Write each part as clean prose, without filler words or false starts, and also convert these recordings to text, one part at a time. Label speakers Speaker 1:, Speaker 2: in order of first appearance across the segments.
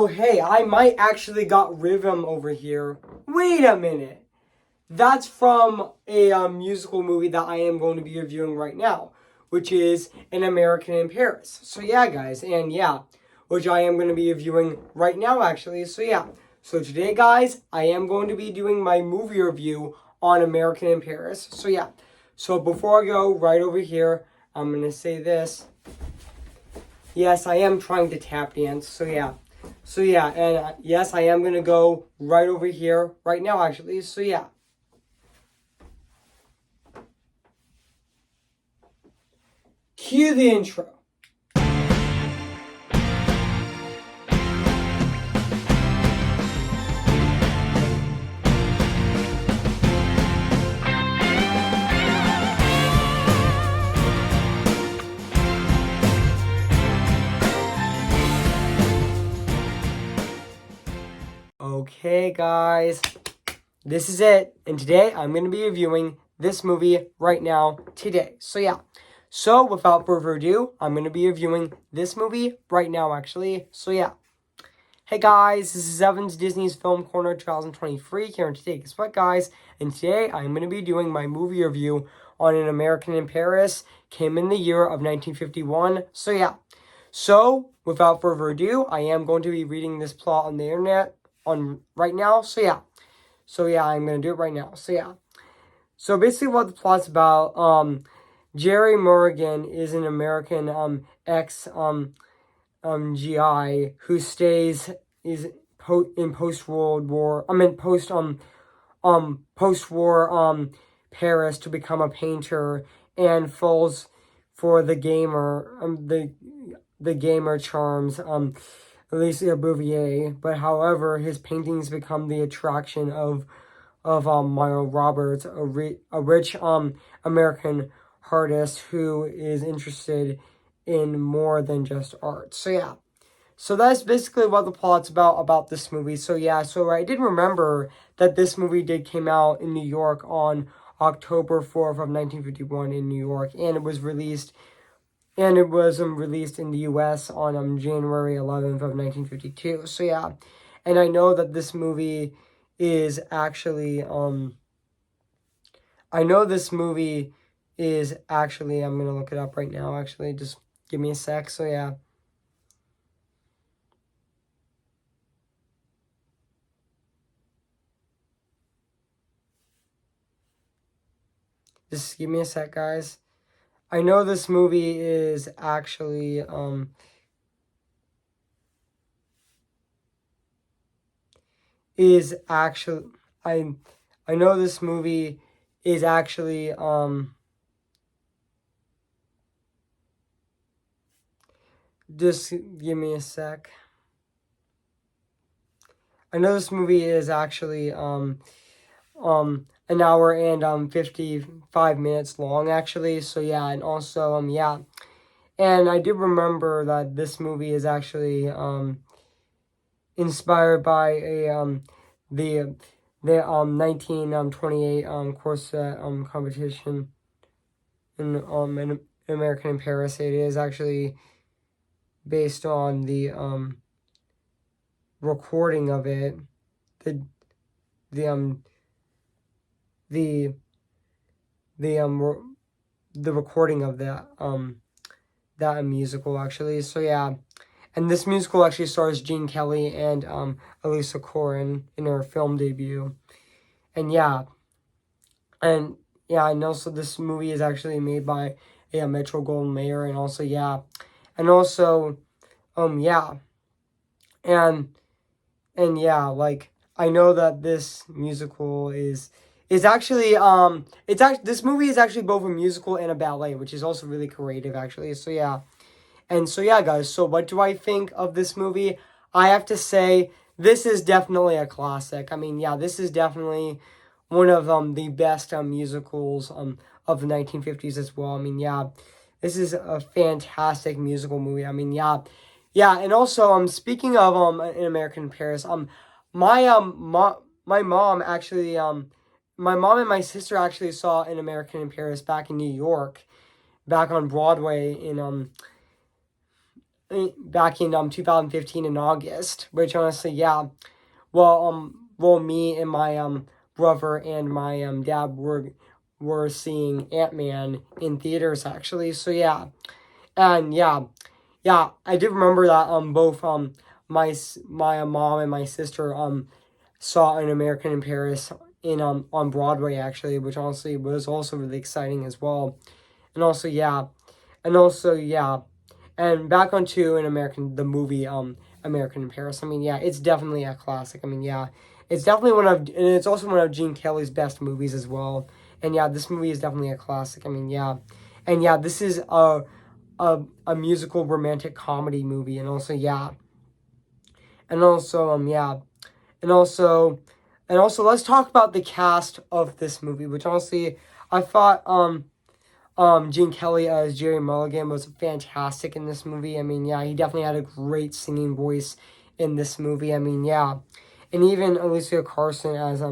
Speaker 1: Oh, hey, I might actually got Rhythm over here. Wait a minute. That's from a musical movie that I am going to be reviewing right now, which is An American in Paris. So yeah, guys, and yeah, which I am going to be reviewing right now, actually. So yeah, so today, guys, I am going to be doing my movie review on American in Paris. So yeah, so before I go right over here, I'm going to say this. Yes, I am trying to tap dance. So yeah. So yeah, and yes, I am going to go right over here right now, actually. So yeah. Cue the intro. Okay, guys, this is it. And today I'm going to be reviewing this movie right now, today. So yeah, so without further ado, I'm going to be reviewing this movie right now, actually. So yeah. Hey guys, this is Evan's Disney's Film Corner 2023 here, and today, guess what, guys? And today I'm going to be doing my movie review on An American in Paris. Came in the year of 1951. So yeah. So without further ado, I am going to be reading this plot on the internet on right now. So yeah. So yeah, I'm going to do it right now. So yeah. So basically what the plot's about, Jerry Morgan is an American ex GI who in post World War. Post war Paris to become a painter and falls for the gamer charms Alicia Bouvier. But however, his paintings become the attraction of Milo Roberts, a rich American artist who is interested in more than just art. So yeah. So that's basically what the plot's about this movie. So yeah, so I did remember that this movie did came out in New York on October 4th of 1951 in New York, and it was released in the US on January 11th of 1952. So yeah. And I know that this movie is actually I'm going to look it up right now, actually. Just give me a sec. So yeah. Just give me a sec, guys. I know this movie is actually I know this movie is actually just give me a sec. I know this movie is actually an hour and 55 minutes long, actually. So yeah, and also yeah. And I do remember that this movie is actually inspired by the 1928 corset competition in American in Paris. It is actually based on the recording of it, the recording of that musical, actually. So yeah. And this musical actually stars Gene Kelly and Elisa Corrin in her film debut. And yeah. And yeah, and also this movie is actually made by Metro-Goldwyn-Mayer, and also yeah. And also yeah. And yeah, like I know that this musical is actually this movie is actually both a musical and a ballet, which is also really creative, actually. So yeah. And so yeah, guys, so what do I think of this movie? I have to say this is definitely a classic. I mean, yeah, this is definitely one of the best musicals of the 1950s as well. I mean, yeah, this is a fantastic musical movie. I mean, yeah. Yeah, and also speaking of An American in Paris, my my mom actually my mom and my sister actually saw An American in Paris back in New York, back on Broadway in back in 2015 in August, which honestly, yeah, me and my brother and my dad were seeing Ant-Man in theaters actually. So yeah, and yeah, I do remember that both my mom and my sister saw An American in Paris in on Broadway actually, which honestly was also really exciting as well. And also yeah, and back onto the movie American in Paris. I mean yeah, it's definitely a classic. I mean yeah, it's definitely and it's also one of Gene Kelly's best movies as well. And yeah, this movie is definitely a classic. I mean yeah, and yeah, this is a musical romantic comedy movie, and also yeah, and also yeah, and also let's talk about the cast of this movie, which honestly I thought Gene Kelly as Jerry Mulligan was fantastic in this movie. I mean yeah, he definitely had a great singing voice in this movie. I mean yeah, and even Alicia Carson as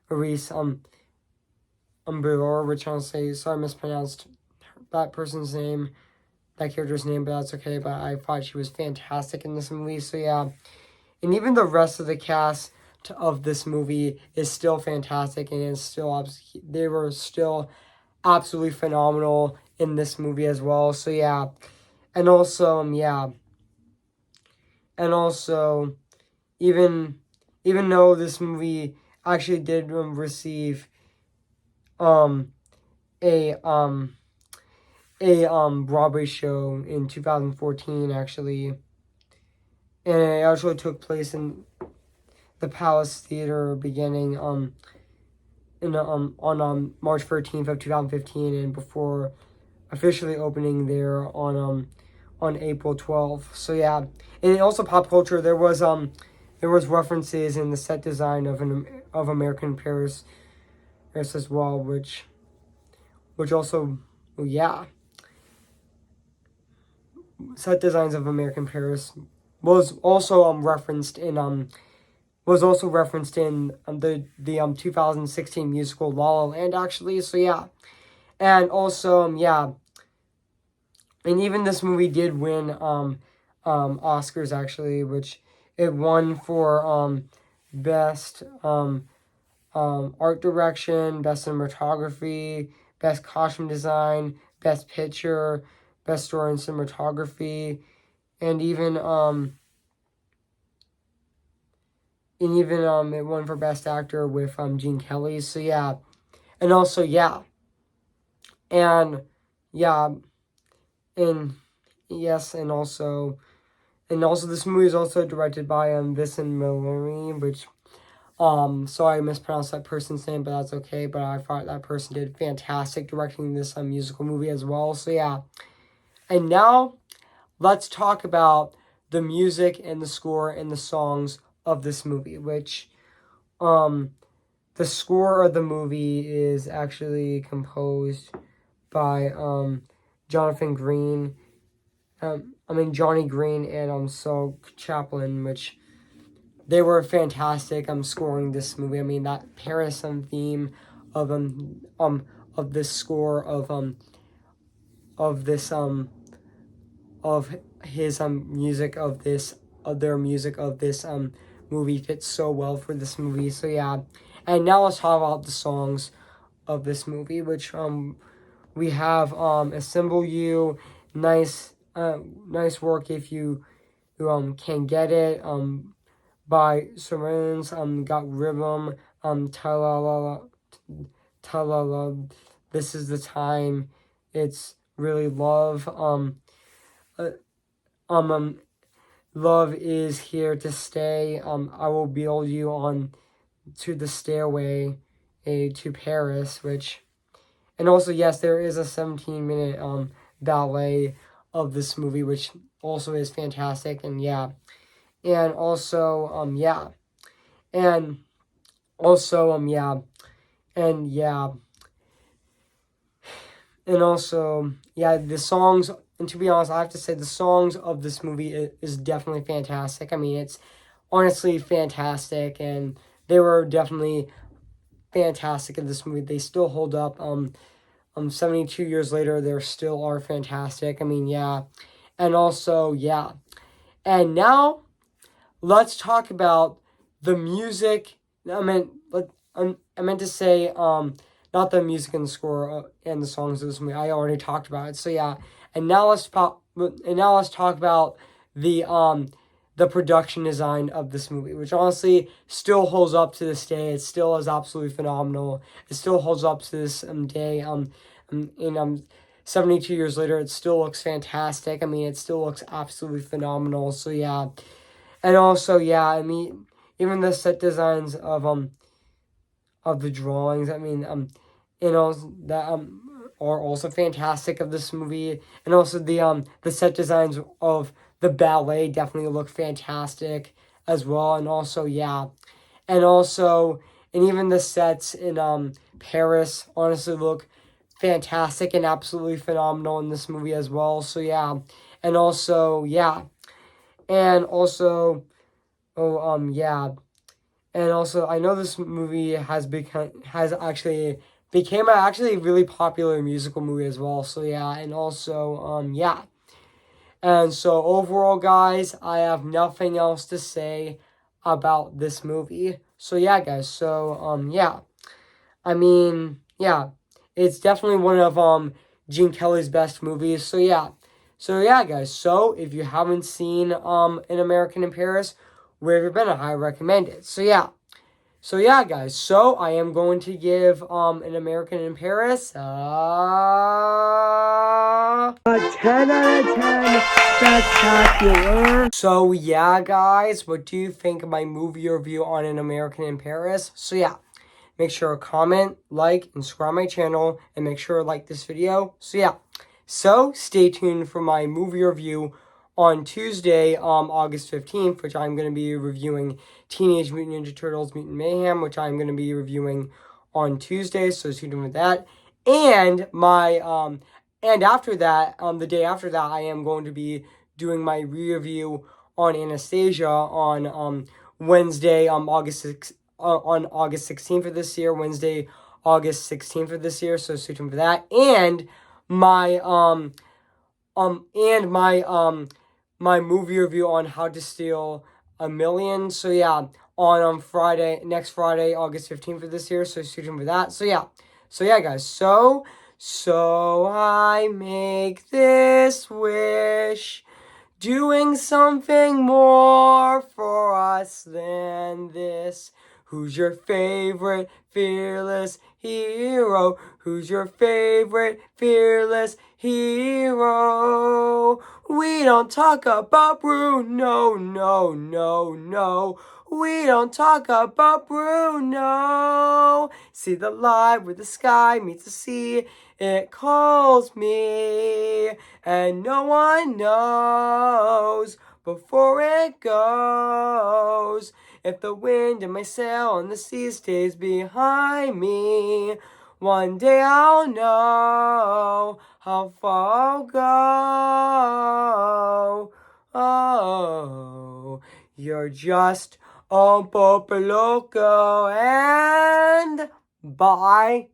Speaker 1: Reese Brewer, which honestly sorry I mispronounced that person's name, that character's name, but that's okay. But I thought she was fantastic in this movie. So yeah, and even the rest of the cast of this movie is still fantastic, and they were still absolutely phenomenal in this movie as well. So yeah, and also and also even though this movie actually did receive um a Broadway show in 2014 actually, and it actually took place in the Palace Theater beginning on March 13th of 2015, and before officially opening there on April 12th. So yeah, and also pop culture, there was references in the set design of American Paris as well, which also, well, yeah, set designs of American Paris was also referenced in the 2016 musical La La Land actually. So yeah, and also yeah, and even this movie did win Oscars actually, which it won for best art direction, best cinematography, best costume design, best picture, best story and cinematography, and even it won for best actor with Gene Kelly. So yeah, and also yeah, and yeah, and yes, and also this movie is also directed by Vincent Mallory, which sorry I mispronounced that person's name, but that's okay. But I thought that person did fantastic directing this musical movie as well. So yeah, and now let's talk about the music and the score and the songs of this movie, which the score of the movie is actually composed by Jonathan Green. Johnny Green and Saul Chaplin, which they were fantastic. Scoring this movie. I mean that Paris theme of this score of this of his music of their music of this movie fits so well for this movie. So yeah, and now let's talk about the songs of this movie, which we have Assemble You, nice work if you can get it by Serens, got Rhythm, Talala, This Is the Time, It's Really Love, uh, Love Is Here to Stay, I Will Build You on to the Stairway to Paris, which, and also yes, there is a 17-minute ballet of this movie, which also is fantastic, and yeah, and also yeah, and also yeah, and yeah, and also yeah, the songs. And to be honest, I have to say the songs of this movie is definitely fantastic. I mean, it's honestly fantastic, and they were definitely fantastic in this movie. They still hold up. 72 years later, they still are fantastic. I mean, yeah, And also, yeah. And now, let's talk about the music. I meant to say, not the music and the score and the songs of this movie. I already talked about it. So yeah. And now let's talk about the production design of this movie, which honestly still holds up to this day. It still is absolutely phenomenal. It still holds up to this day. 72 years later, it still looks fantastic. I mean, it still looks absolutely phenomenal. So yeah, and also yeah, I mean, even the set designs of the drawings. I mean, that are also fantastic of this movie, and also the set designs of the ballet definitely look fantastic as well, and also yeah, and also and even the sets in Paris honestly look fantastic and absolutely phenomenal in this movie as well. So yeah, and also yeah, and also yeah. And also, I know this movie has actually became a actually really popular musical movie as well. So yeah, and also yeah. And so overall, guys, I have nothing else to say about this movie. So yeah, guys. So yeah. I mean, yeah, it's definitely one of Gene Kelly's best movies. So yeah. So yeah, guys. So if you haven't seen An American in Paris, where have you been? I highly recommend it. So yeah. So yeah, guys. So I am going to give An American in Paris a 10 out of 10 spectacular. So yeah, guys, what do you think of my movie review on An American in Paris? So yeah, make sure to comment, like, and subscribe my channel, and make sure to like this video. So yeah, so stay tuned for my movie review on Tuesday, August 15th, which I'm going to be reviewing Teenage Mutant Ninja Turtles Mutant Mayhem, which I'm going to be reviewing on Tuesday, so stay tuned with that. And and after that, the day after that, I am going to be doing my re-review on Anastasia on Wednesday, August 6th, on August 16th of this year, Wednesday, August 16th of this year, so stay tuned for that. And my my movie review on How to Steal a Million. So yeah, on next Friday, August 15th of this year. So stay tuned for that. So yeah, guys. So I make this wish, doing something more for us than this. Who's your favorite fearless hero? Who's your favorite fearless hero? We don't talk about Bruno, no, no, no. We don't talk about Bruno. See the light where the sky meets the sea. It calls me, and no one knows before it goes. If the wind in my sail and the sea stays behind me, one day I'll know how far I'll go. Oh, you're just a Popo Loco, and bye.